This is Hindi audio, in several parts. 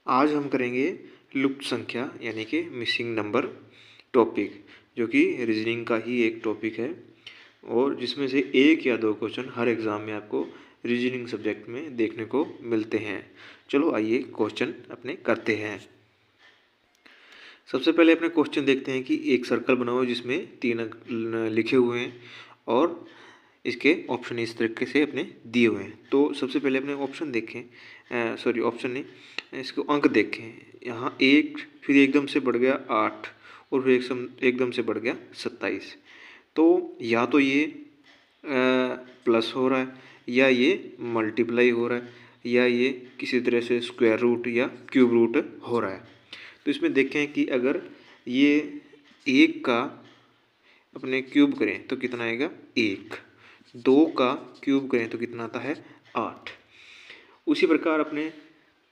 आज हम करेंगे लुप्त संख्या यानी कि मिसिंग नंबर टॉपिक, जो कि रीजनिंग का ही एक टॉपिक है और जिसमें से एक या दो क्वेश्चन हर एग्ज़ाम में आपको रीजनिंग सब्जेक्ट में देखने को मिलते हैं। चलो आइए क्वेश्चन अपने करते हैं। सबसे पहले अपने क्वेश्चन देखते हैं कि एक सर्कल बना हुआ है जिसमें 3 अंक लिखे हुए हैं और इसके ऑप्शन इस तरीके से अपने दिए हुए हैं। तो सबसे पहले अपने ऑप्शन देखें, ऑप्शन नहीं, इसको अंक देखें। यहाँ 1 फिर एकदम से बढ़ गया 8 और फिर एकदम से बढ़ गया 27। तो या तो ये प्लस हो रहा है या ये मल्टीप्लाई हो रहा है या ये किसी तरह से स्क्वायर रूट या क्यूब रूट हो रहा है। तो इसमें देखें कि अगर ये 1 का अपने क्यूब करें तो कितना आएगा 1, 2 का क्यूब करें तो कितना आता है 8। उसी प्रकार अपने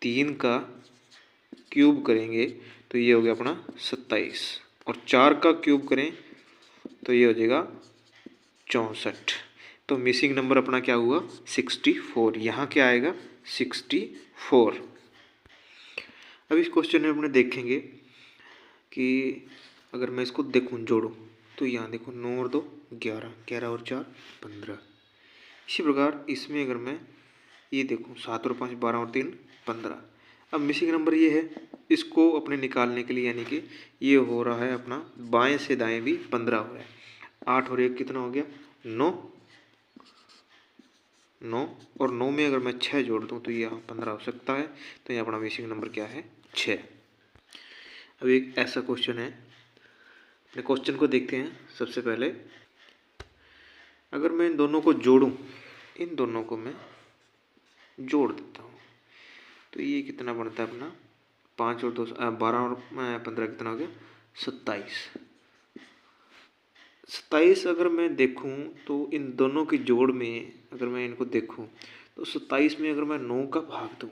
3 का क्यूब करेंगे तो ये हो गया अपना 27 और 4 का क्यूब करें तो ये हो जाएगा 64। तो मिसिंग नंबर अपना क्या हुआ 64। यहाँ क्या आएगा 64। अब इस क्वेश्चन में अपने देखेंगे कि अगर मैं इसको देखूँ जोड़ूँ तो यहाँ देखो 9 और 2 11, 11 और 4 15। इसी प्रकार इसमें अगर मैं ये देखूँ 7 और 5 12 और 3 15। अब मिसिंग नंबर ये है, इसको अपने निकालने के लिए यानी कि ये हो रहा है अपना बाएं से दाएं भी 15 हो रहा है। 8 और 1 कितना हो गया 9, 9 और 9 में अगर मैं 6 जोड़ दूँ तो ये यहाँ 15 हो सकता है। तो यहाँ अपना मिसिंग नंबर क्या है 6। अब एक ऐसा क्वेश्चन है, अपने क्वेश्चन को देखते हैं। सबसे पहले अगर मैं इन दोनों को जोड़ूं, इन दोनों को मैं जोड़ देता हूँ तो ये कितना बनता है अपना 5 और 2 12 और 15 कितना हो गया 27। 27 अगर मैं देखूं तो इन दोनों की जोड़ में अगर मैं इनको देखूं तो 27 में अगर मैं 9 का भाग दूं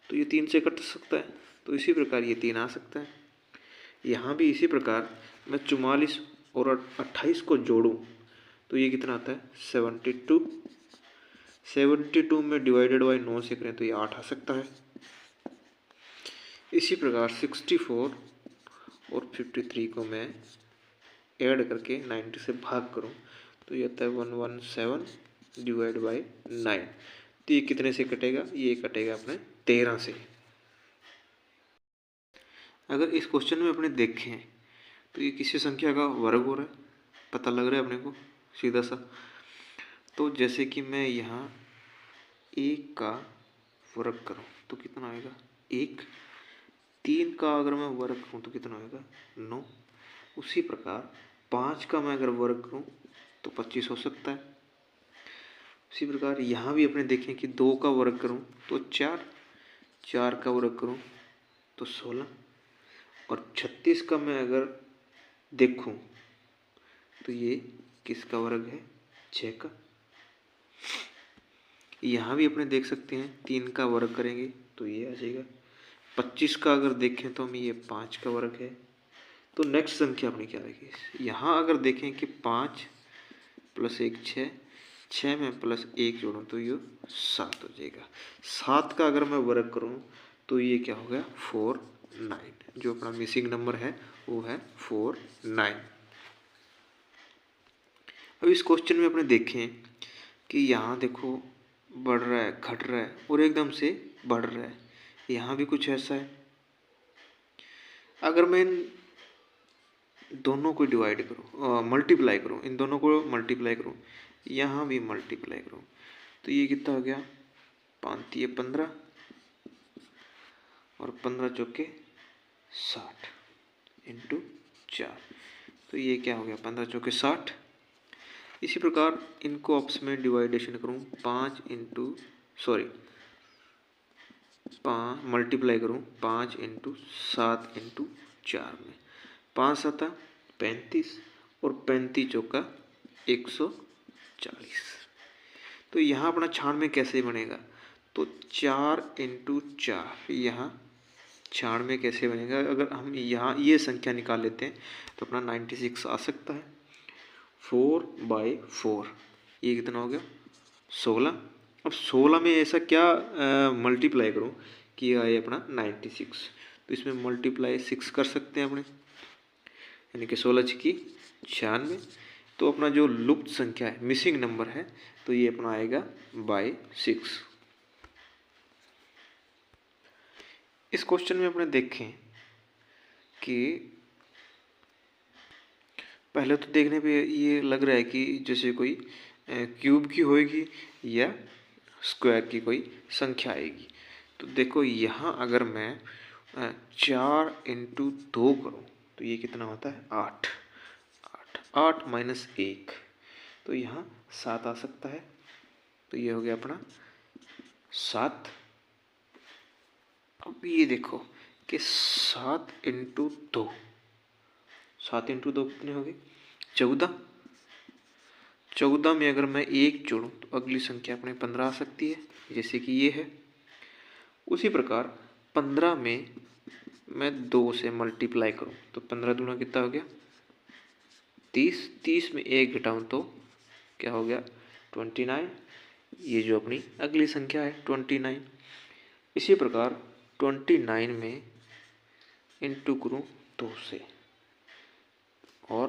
तो ये 3 से कट सकता है। तो इसी प्रकार ये 3 आ सकता है। यहाँ भी इसी प्रकार मैं 44 और 28 को जोड़ूं तो ये कितना आता है 72। 72 में डिवाइडेड बाई 9 से करें तो ये 8 आ सकता है। इसी प्रकार 64 और 53 को मैं ऐड करके 90 से भाग करूं तो ये आता है 117 डिवाइड बाई 9। तो ये कितने से कटेगा, ये कटेगा अपने 13 से। अगर इस क्वेश्चन में अपने देखें तो ये किसी संख्या का वर्ग हो रहा है, पता लग रहा है अपने को सीधा सा। तो जैसे कि मैं यहाँ 1 का वर्ग करूँ तो कितना आएगा 1, 3 का अगर मैं वर्ग करूँ तो कितना आएगा 9। उसी प्रकार 5 का मैं अगर वर्ग करूँ तो 25 हो सकता है। उसी प्रकार यहाँ भी अपने देखें कि 2 का वर्ग करूँ तो 4, 4 का वर्ग करूँ तो 16 और 36 का मैं अगर देखूँ तो ये किसका वर्ग है 6 का। यहाँ भी अपने देख सकते हैं 3 का वर्ग करेंगे तो ये आ जाएगा। 25 का अगर देखें तो हम ये 5 का वर्ग है। तो नेक्स्ट संख्या अपनी क्या रहेगी, यहाँ अगर देखें कि 5 प्लस 1 6, 6 में प्लस 1 जोड़ूँ तो ये 7 हो जाएगा। 7 का अगर मैं वर्ग करूँ तो ये क्या हो गया 49। जो अपना मिसिंग नंबर है वो है 49। अब इस क्वेश्चन में अपने देखें कि यहाँ देखो बढ़ रहा है घट रहा है और एकदम से बढ़ रहा है। यहाँ भी कुछ ऐसा है। अगर मैं इन दोनों को डिवाइड करूँ मल्टीप्लाई करूँ, इन दोनों को मल्टीप्लाई करूँ, यहाँ भी मल्टीप्लाई करूँ तो ये कितना हो गया 5 ये 15 और 15 चौके 60 इंटू 4। तो ये क्या हो गया 15 चौके 60। इसी प्रकार इनको आपस में डिवाइडेशन करूँ 5 इंटू मल्टीप्लाई करूँ 5 इंटू 7 इंटू 4 में 5 7 35 और 35 चौका 140। तो यहाँ अपना 96 कैसे बनेगा, तो 4 इंटू 4 यहाँ 96 कैसे बनेगा। अगर हम यहाँ ये संख्या निकाल लेते हैं तो अपना 96 आ सकता है। 4/4 ये कितना हो गया 16। अब 16 में ऐसा क्या मल्टीप्लाई करूँ कि यह है अपना 96। तो इसमें मल्टीप्लाई 6 कर सकते हैं अपने, यानी कि 16×96। तो अपना जो लुप्त संख्या है, मिसिंग नंबर है, तो ये अपना आएगा बाय 6। इस क्वेश्चन में अपने देखें कि पहले तो देखने पे ये लग रहा है कि जैसे कोई क्यूब की होएगी या स्क्वायर की कोई संख्या आएगी। तो देखो यहाँ अगर मैं 4×2 करूँ तो ये कितना होता है 8। 8 माइनस 1, तो यहाँ 7 आ सकता है। तो ये हो गया अपना 7। अब ये देखो कि 7×2, 7×2 कितने हो गए 14। 14 में अगर मैं 1 जोड़ूँ तो अगली संख्या अपने 15 आ सकती है, जैसे कि ये है। उसी प्रकार 15 में मैं 2 से मल्टीप्लाई करूँ तो 15 दूना कितना हो गया 30। 30 में 1 घटाऊँ तो क्या हो गया 29। ये जो अपनी अगली संख्या है 29। इसी प्रकार 29 में इंटू करूँ 2 से, और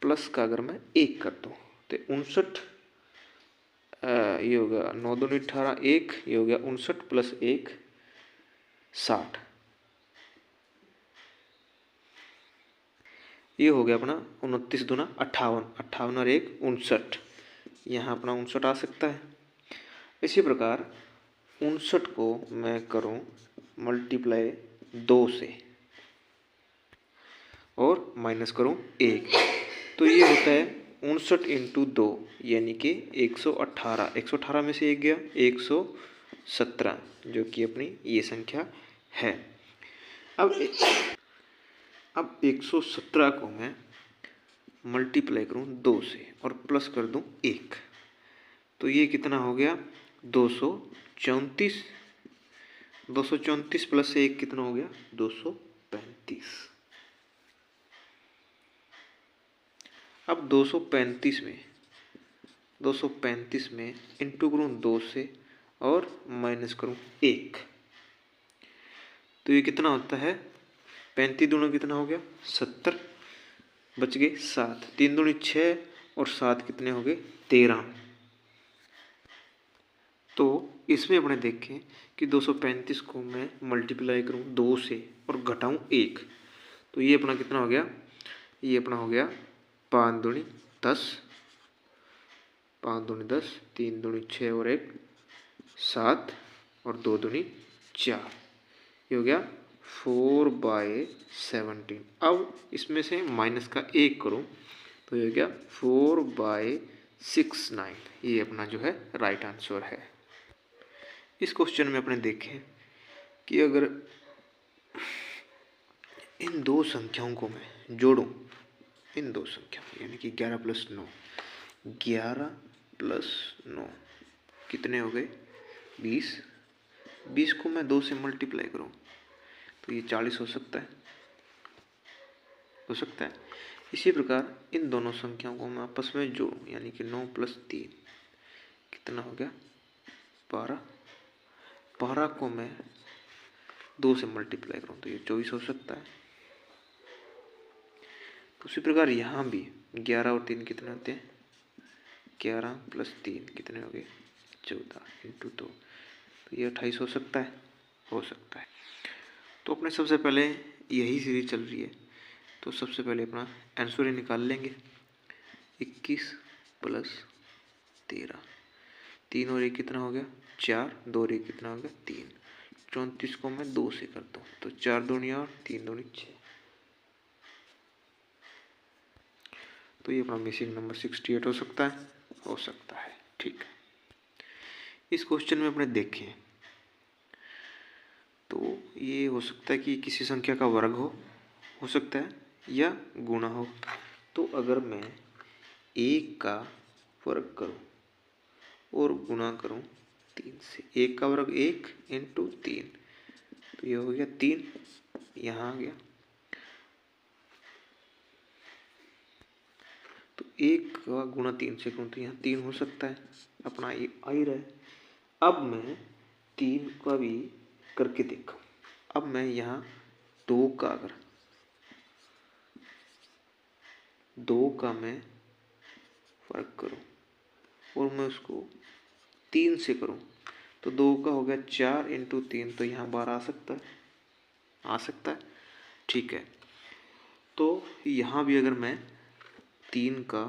प्लस का अगर मैं 1 कर दूँ तो 59। ये हो गया 9 दूनी 18, 1, ये हो गया 59 प्लस 1 60। ये हो गया अपना 29 दूना 58, 58 और 1 59। यहाँ अपना 59 आ सकता है। इसी प्रकार 59 को मैं करूँ मल्टीप्लाई 2 से और माइनस करूँ 1, तो ये होता है 59×2 यानी कि 118। 118 में से 1 गया 117, जो कि अपनी ये संख्या है। अब 117 को मैं मल्टीप्लाई करूँ 2 से और प्लस कर दूँ 1, तो ये कितना हो गया 234। 234 प्लस 1 कितना हो गया 235। अब 235 में इंटू करूँ 2 से और माइनस करूँ 1, तो ये कितना होता है 35 दूना कितना हो गया 70, बच गए 7। 3 दूनी 6 और 7 कितने हो गए 13। तो इसमें अपने देखें कि 235 को मैं मल्टीप्लाई करूँ 2 से और घटाऊँ 1, तो ये अपना कितना हो गया, ये अपना हो गया 5 दूनी 10, 5 दूनी 10, 3 दूनी 6 और 1 7 और 2 दूनी 4, ये हो गया 4/17। अब इसमें से माइनस का 1 करूँ तो ये हो गया 4/69। ये अपना जो है राइट आंसर है। इस क्वेश्चन में अपने देखें कि अगर इन दो संख्याओं को मैं जोड़ूं, इन दो संख्याओं यानी कि 11 + 9, 11 + 9 कितने हो गए 20। 20 को मैं 2 से मल्टीप्लाई करूं तो ये 40 हो सकता है। इसी प्रकार इन दोनों संख्याओं को मैं आपस में जोड़ूं यानी कि 9 + 3 कितना हो गया 12। 12 को मैं 2 से मल्टीप्लाई करूँ तो ये 24 हो सकता है। उसी प्रकार यहाँ भी 11 और 3 कितने होते हैं 11 + 3 कितने हो गए 14 × 2, तो ये 28 हो सकता है। तो अपने सबसे पहले यही सीरीज चल रही है, तो सबसे पहले अपना आंसर ही निकाल लेंगे। 21 + 13, 3 और 1 कितना हो गया 4, 2 और 1 कितना हो गया 3। 34 को मैं 2 से करता हूँ तो 4 दूनी 8, 3 दूनी 6, तो ये अपना मिसिंग नंबर 68 हो सकता है। ठीक है। इस क्वेश्चन में अपने देखें तो ये हो सकता है कि किसी संख्या का वर्ग हो सकता है या गुणा हो। तो अगर मैं 1 का वर्ग करूं और गुणा करूं 3 से, 1 का वर्ग 1 × 3, तो ये हो गया 3, यहाँ आ गया। तो 1 का गुणा 3 से करूँ तो यहाँ 3 हो सकता है, अपना ये आ ही रहा है। अब मैं 3 का भी करके देखो। अब मैं यहाँ 2 का अगर 2 का मैं फर्क करूँ और मैं उसको 3 से करूँ तो 2 का हो गया 4 इंटू 3, तो यहाँ 12 आ सकता है, आ सकता है। ठीक है, तो यहाँ भी अगर मैं 3 का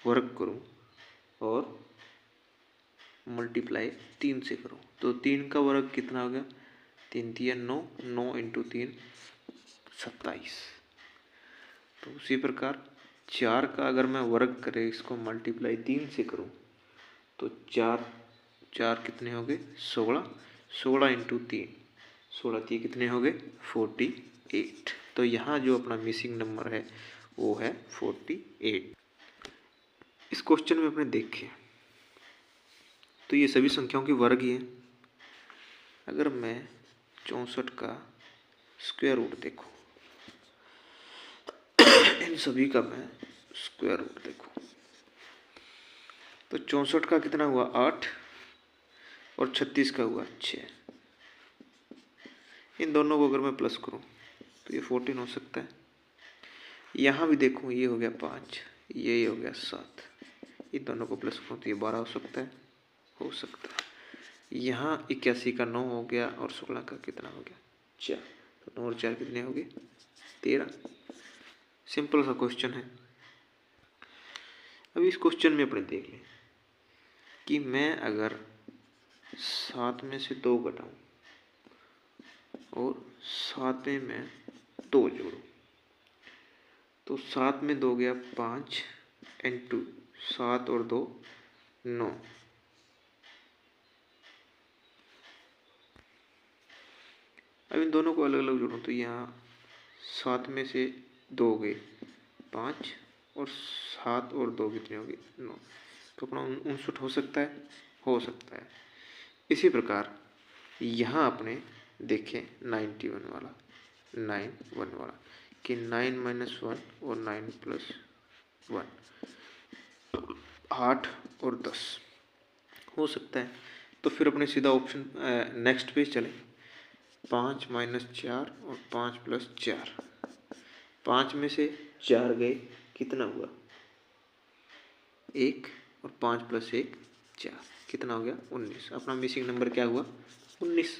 वर्ग करूँ और मल्टीप्लाई 3 से करूँ तो 3 का वर्ग कितना हो गया, 3 तिया 9, 9 इंटू 3 27। तो उसी प्रकार 4 का अगर मैं वर्ग करें इसको मल्टीप्लाई 3 से करूँ तो 4 कितने हो गए 16, 16 इंटू 3 16 3 कितने हो गए 48। तो यहाँ जो अपना मिसिंग नंबर है वो है 48। इस क्वेश्चन में अपने देखें तो ये सभी संख्याओं के वर्ग ही हैं। अगर मैं 64 का स्क्वायर रूट देखूँ इन सभी का मैं स्क्वायर रूट देखूँ तो 64 का कितना हुआ 8 और 36 का हुआ 6। इन दोनों को अगर मैं प्लस करूँ तो ये 14 हो सकता है। यहाँ भी देखूँ ये हो गया 5, ये हो गया 7, इन दोनों को प्लस करूँ तो ये 12 हो सकता है, हो सकता है। यहाँ 81 का 9 हो गया और 16 का कितना हो गया 4, तो 9 और 4 कितने हो गए 13। सिंपल सा क्वेश्चन है। अब इस क्वेश्चन में अपने देख लें कि मैं अगर 7 में से 2 घटाऊँ और 7 में मैं 2 जोड़ूँ तो 7 में 2 गया 5 इंटू 7 और 2 9। अब इन दोनों को अलग अलग जोड़ूँ तो यहाँ 7 में से 2 गए 5 और 7 और 2 कितने हो गए 9, तो अपना 59 हो सकता है, हो सकता है। इसी प्रकार यहाँ अपने देखें 91 वाला 91 वाला कि 9 माइनस 1 और 9 प्लस 1 8 और 10 हो सकता है। तो फिर अपने सीधा ऑप्शन नेक्स्ट पेज चले। 5 माइनस 4 और 5 प्लस 4, 5 में से 4 गए कितना हुआ 1 और 5 प्लस 1 4, कितना हो गया 19। अपना मिसिंग नंबर क्या हुआ 19।